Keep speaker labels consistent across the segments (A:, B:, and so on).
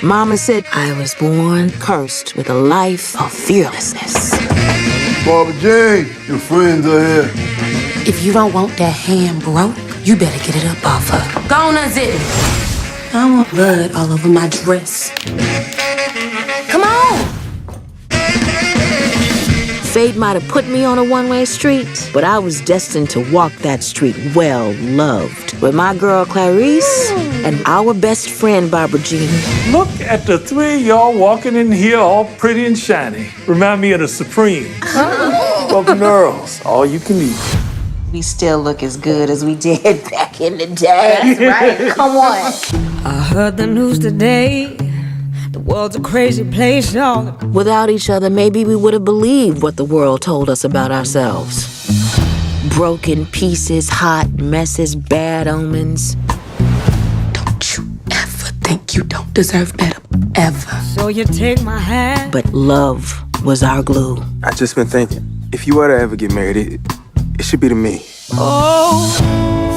A: Mama said I was born cursed with a life of fearlessness.
B: Barbara Jane, your friends are here.
A: If you don't want that hand broke, you better get it up off her. Go on, unzip it. I want blood all over my dress. Come on! Fate might have put me on a one-way street, but I was destined to walk that street well-loved with my girl Clarice and our best friend Barbara Jean.
C: Look at the three of y'all walking in here all pretty and shiny. Remind me of the Supremes. Welcome to EARL'S, all you can eat.
A: We still look as good as we did back in the day.
D: That's right. Come on.
E: I heard the news today. The world's a crazy place, y'all.
A: Without each other, maybe we would have believed what the world told us about ourselves. Broken pieces, hot messes, bad omens. Don't you ever think you don't deserve better, ever.
E: So you take my hand.
A: But love was our glue.
F: I just been thinking, if you were to ever get married, it should be to me.
E: Oh,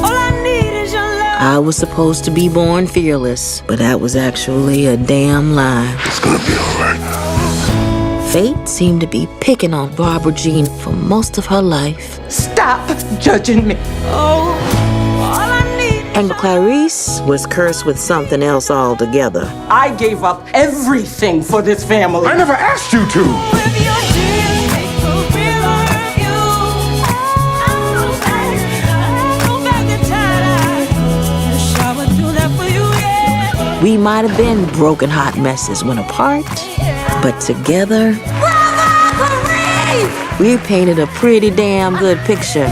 E: all I need is your love.
A: I was supposed to be born fearless, but that was actually a damn lie.
B: It's gonna be all right.
A: Fate seemed to be picking on Barbara Jean for most of her life.
D: Stop judging me.
E: Oh, all I need.
A: And Clarice was cursed with something else altogether.
D: I gave up everything for this family.
B: I never asked you to.
E: If your tears make the real hurt you, I'll go back to time. Shower do that for you, yeah.
A: We might have been broken hot messes when apart, but together, we painted a pretty damn good picture.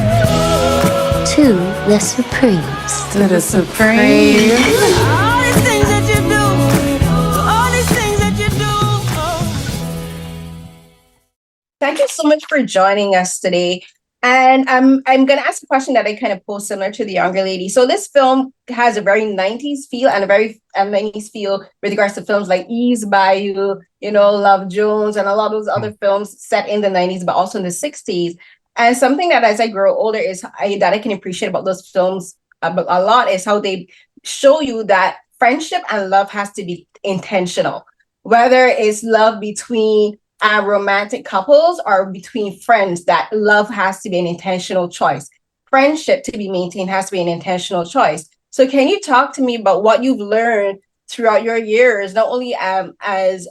G: To the Supremes.
D: To the Supreme.
E: All these things that you do, all these things that you do.
H: Thank you so much for joining us today. And I'm going to ask a question that I kind of posed similar to the younger lady. So this film has a very 90s feel and a very 90s feel with regards to films like Ease Bayou, Love Jones, and a lot of those other films set in the 90s, but also in the 60s. And something that as I grow older that I can appreciate about those films a lot is how they show you that friendship and love has to be intentional, whether it's love between romantic couples or between friends. That love has to be an intentional choice. Friendship to be maintained has to be an intentional choice. So can you talk to me about what you've learned throughout your years, not only as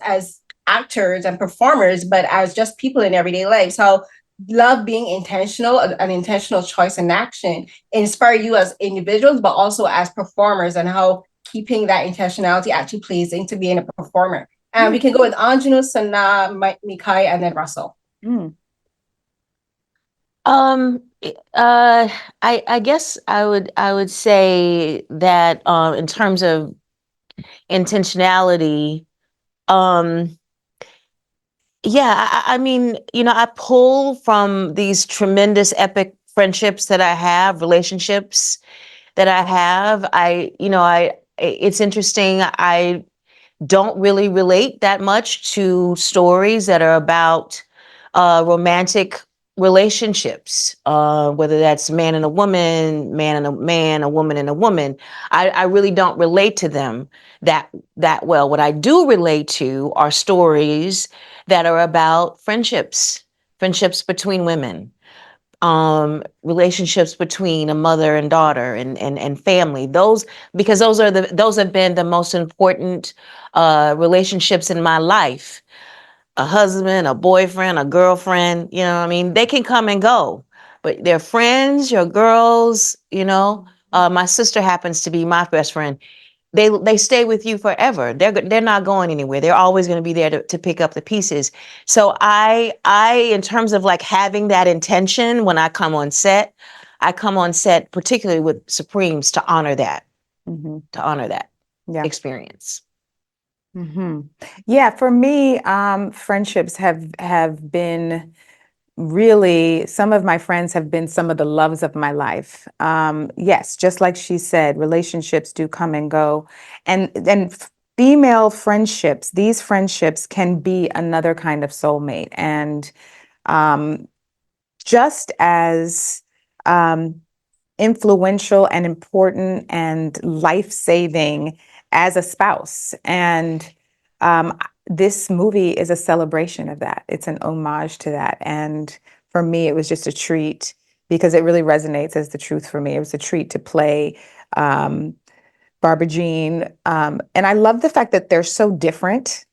H: actors and performers, but as just people in everyday lives, how love being intentional, an intentional choice and action, inspire you as individuals, but also as performers, and how keeping that intentionality actually plays into being a performer. And we can go with Aunjanue, Sanaa, Mekhi, and then Russell.
A: I guess I would say that in terms of intentionality, I mean, I pull from these tremendous epic friendships that I have, relationships that I have. It's interesting. I don't really relate that much to stories that are about romantic relationships, whether that's man and a woman, man and a man, a woman and a woman. I really don't relate to them that well. What I do relate to are stories that are about friendships between women, relationships between a mother and daughter and family. Those have been the most important relationships in my life. A husband, a boyfriend, a girlfriend, they can come and go, but they're friends, your girls, my sister happens to be my best friend. They stay with you forever. They're not going anywhere. They're always going to be there to pick up the pieces. So I in terms of like having that intention when I come on set, particularly with Supremes, to honor that, experience.
I: Yeah, for me, friendships have been really, some of my friends have been some of the loves of my life. Yes, just like she said, relationships do come and go. And female friendships, these friendships can be another kind of soulmate. And just as influential and important and life-saving as a spouse. And this movie is a celebration of that. It's an homage to that. And for me, it was just a treat because it really resonates as the truth for me. It was a treat to play Barbara Jean. And I love the fact that they're so different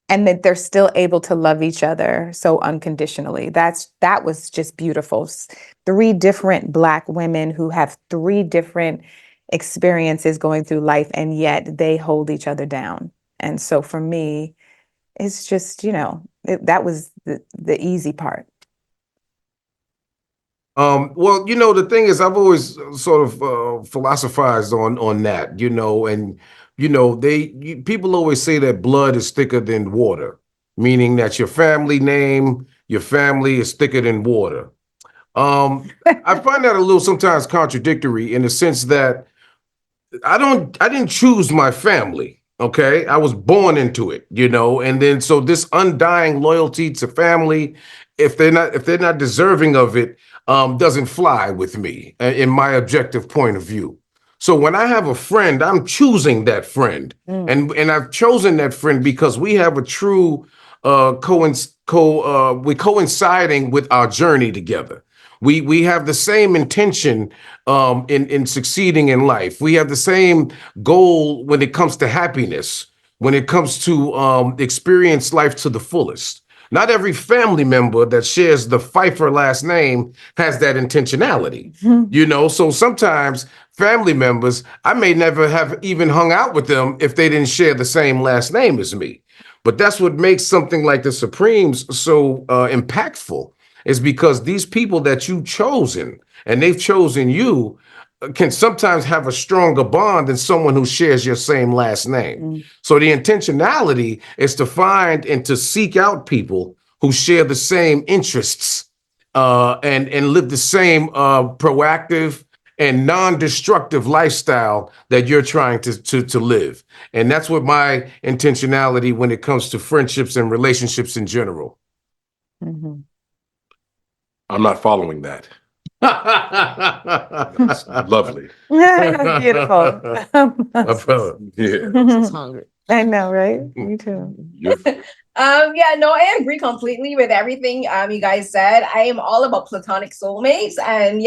I: and that they're still able to love each other so unconditionally. That was just beautiful. 3 different Black women who have 3 different experiences going through life, and yet they hold each other down. And so for me, it's just, that was the easy part.
J: Well, the thing is, I've always sort of philosophized on that, and people always say that blood is thicker than water, meaning that your family name, your family is thicker than water. I find that a little sometimes contradictory in the sense that I didn't choose my family. Okay. I was born into it, and then so this undying loyalty to family, if they're not deserving of it, doesn't fly with me in my objective point of view. So when I have a friend, I'm choosing that friend, and I've chosen that friend because we have a true we're coinciding with our journey together. We have the same intention in succeeding in life. We have the same goal when it comes to happiness, when it comes to experience life to the fullest. Not every family member that shares the Phifer last name has that intentionality, So sometimes family members, I may never have even hung out with them if they didn't share the same last name as me. But that's what makes something like the Supremes so impactful, is because these people that you've chosen and they've chosen you can sometimes have a stronger bond than someone who shares your same last name. So the intentionality is to find and to seek out people who share the same interests and live the same proactive and non-destructive lifestyle that you're trying to live. And that's what my intentionality when it comes to friendships and relationships in general.
K: I'm not following that. That's lovely.
I: Beautiful.
K: Yeah.
A: I'm hungry.
I: I know, right? Me too.
H: I agree completely with everything you guys said. I am all about platonic soulmates, and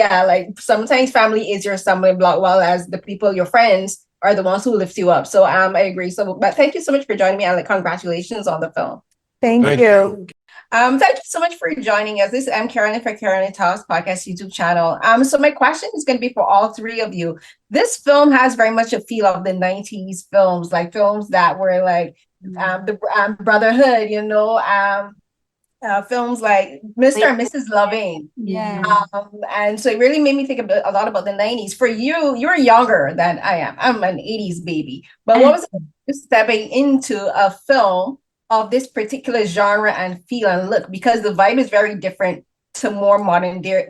H: sometimes family is your stumbling block, while as the people, your friends, are the ones who lift you up. So I agree. But thank you so much for joining me, and congratulations on the film.
I: Thank you.
H: Thank you so much for joining us. I'm Carolyn for Carolyn Talks Podcast YouTube channel. So my question is going to be for all 3 of you. This film has very much a feel of the 90s films, like films that were like the Brotherhood, films like Mr. and Mrs. Loving.
G: Yeah.
H: And so it really made me think a lot about the 90s. For you, you're younger than I am. I'm an 80s baby. But what was it stepping into a film of this particular genre and feel and look? Because the vibe is very different to more modern day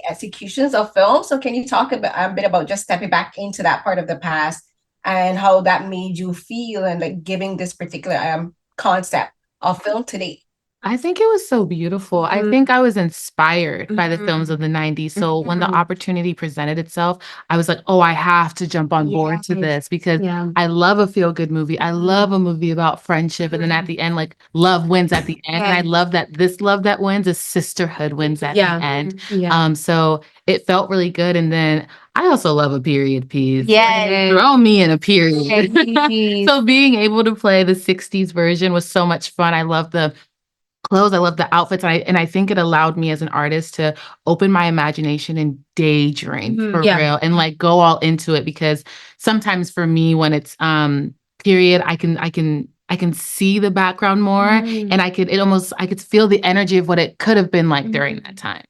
H: executions of film. So can you talk a bit about just stepping back into that part of the past and how that made you feel and giving this particular concept of film today?
L: I think it was so beautiful. I think I was inspired by the films of the 90s. So when the opportunity presented itself, I was like, oh, I have to jump on board to this because I love a feel-good movie. I love a movie about friendship. And then at the end, love wins at the end. And I love that this love that wins is sisterhood wins at the end. So it felt really good. And then I also love a period piece. Throw me in a period. So being able to play the 60s version was so much fun. I love the clothes. I love the outfits. And I think it allowed me as an artist to open my imagination and daydream for real and go all into it, because sometimes for me when it's period, I can see the background more and I could feel the energy of what it could have been like during that time.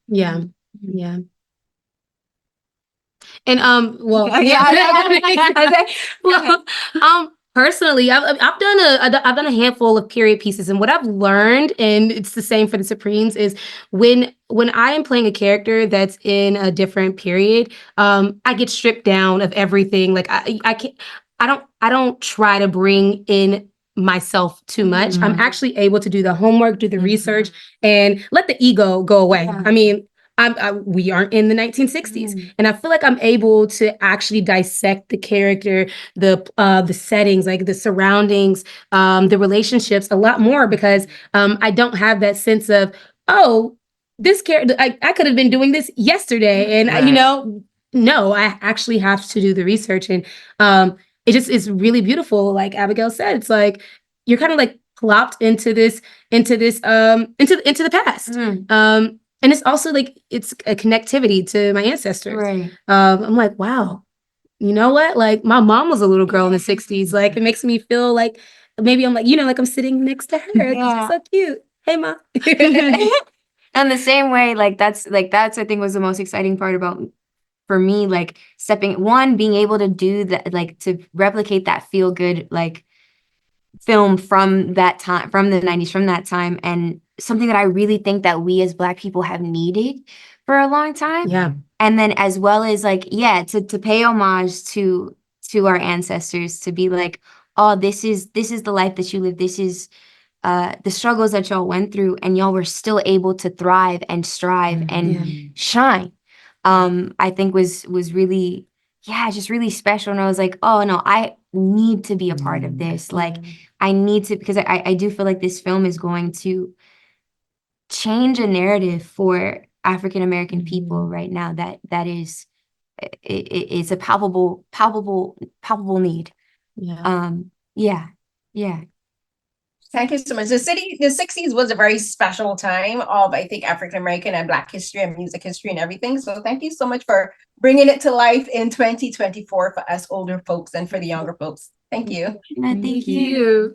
M: And personally, I've done a handful of period pieces, and what I've learned, and it's the same for the Supremes, is when I am playing a character that's in a different period, I get stripped down of everything. I don't try to bring in myself too much. I'm actually able to do the homework, do the research, and let the ego go away. I mean, we aren't in the 1960s, and I feel like I'm able to actually dissect the character, the settings, like the surroundings, the relationships a lot more because I don't have that sense of, oh, this character, I could have been doing this yesterday, and you know, no, I actually have to do the research, and it just is really beautiful. Like Abigail said, it's like you're kind of like plopped into the past. And it's also like it's a connectivity to my ancestors.
N: Right.
M: I'm like, wow, you know what? Like my mom was a little girl in the 60s. Like it makes me feel like maybe I'm like, you know, like I'm sitting next to her.
N: Yeah.
M: It's so cute. Hey, Ma.
N: And the same way, that's I think was the most exciting part about for me, like being able to do that, like to replicate that feel good like film from that time, from the 90s, from that time, and something that I really think that we as Black people have needed for a long time.
M: Yeah.
N: And then as well as like, yeah, to pay homage to our ancestors, to be like, oh, this is the life that you live. This is the struggles that y'all went through, and y'all were still able to thrive and strive and shine. I think was really, just really special. And I was like, oh no, I need to be a part of this. Like I need to, because I do feel like this film is going to change a narrative for African American people right now that is it's a palpable need. Yeah.
H: Thank you so much. The 60s was a very special time of, I think, African American and Black history and music history and everything. So thank you so much for bringing it to life in 2024 for us older folks and for the younger folks. Thank you.
N: Thank you.